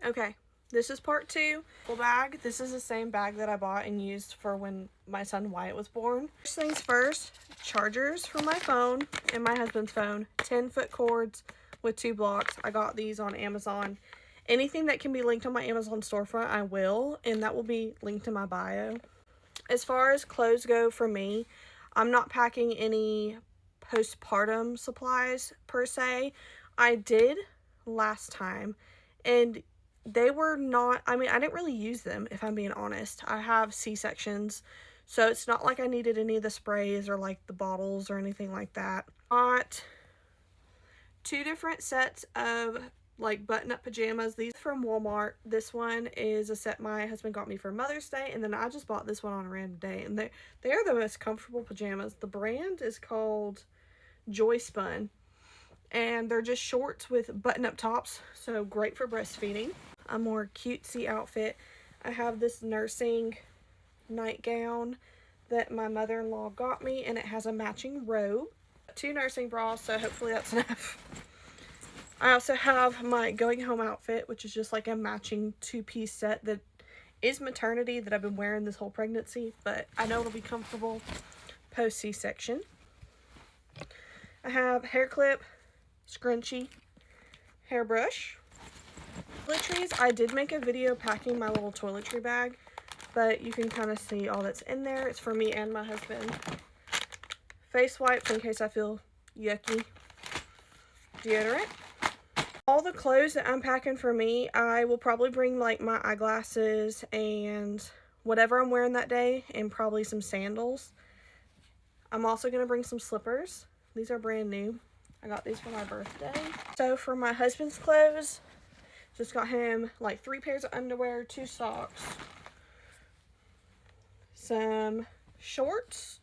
Okay, this is part 2. Full bag. This is the same bag that I bought and used for when my son Wyatt was born. First things first, chargers for my phone and my husband's phone. 10-foot cords with 2 blocks. I got these on Amazon. Anything that can be linked on my Amazon storefront, I will, and that will be linked in my bio. As far as clothes go for me, I'm not packing any postpartum supplies per se. I did last time, and they were not, I mean, I didn't really use them, if I'm being honest. I have C-sections, so it's not like I needed any of the sprays or like the bottles or anything like that. Got 2 different sets of like button-up pajamas. These are from Walmart. This one is a set my husband got me for Mother's Day, and then I just bought this one on a random day, and they are the most comfortable pajamas. The brand is called Joy Spun, and they're just shorts with button-up tops, so great for breastfeeding. A more cutesy outfit, I have this nursing nightgown that my mother-in-law got me, and it has a matching robe. 2 nursing bras, so hopefully that's enough. I also have my going home outfit, which is just like a matching 2-piece set that is maternity that I've been wearing this whole pregnancy, but I know it'll be comfortable post C-section. I have hair clip, scrunchie, hairbrush. Toiletries, I did make a video packing my little toiletry bag, but you can kind of see all that's in there. It's for me and my husband. Face wipes in case I feel yucky. Deodorant. All the clothes that I'm packing for me, I will probably bring like my eyeglasses and whatever I'm wearing that day, and probably some sandals. I'm also going to bring some slippers. These are brand new. I got these for my birthday. So for my husband's clothes, just got him like 3 pairs of underwear, 2 socks, some shorts,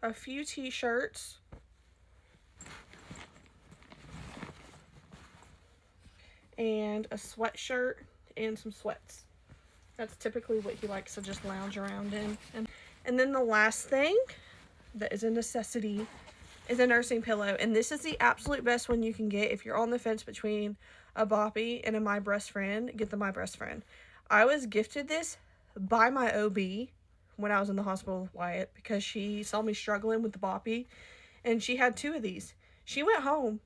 a few t-shirts, and a sweatshirt and some sweats. That's typically what he likes to just lounge around in. And then the last thing that is a necessity is a nursing pillow. And this is the absolute best one you can get if you're on the fence between a Boppy and a My Breast Friend. Get the My Breast Friend. I was gifted this by my OB when I was in the hospital with Wyatt because she saw me struggling with the Boppy, and she had 2 of these. She went home,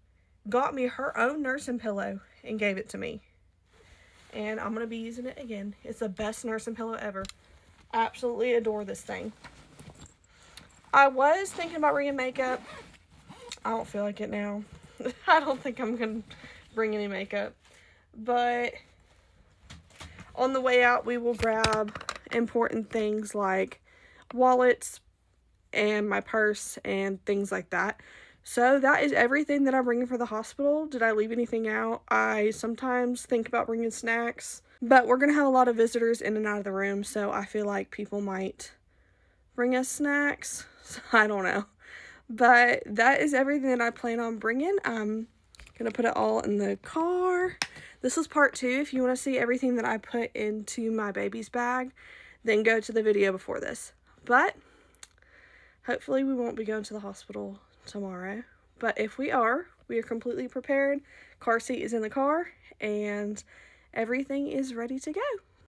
got me her own nursing pillow, and gave it to me. And I'm going to be using it again. It's the best nursing pillow ever. Absolutely adore this thing. I was thinking about bringing makeup. I don't feel like it now. I don't think I'm going to bring any makeup. But on the way out, we will grab important things like wallets and my purse and things like that. So that is everything that I'm bringing for the hospital. Did I leave anything out? I sometimes think about bringing snacks, but we're going to have a lot of visitors in and out of the room, so I feel like people might bring us snacks. So I don't know. But that is everything that I plan on bringing. I'm going to put it all in the car. This is part 2. If you want to see everything that I put into my baby's bag, then go to the video before this. But hopefully we won't be going to the hospital tomorrow, but if we are completely prepared. Car seat is in the car and everything is ready to go.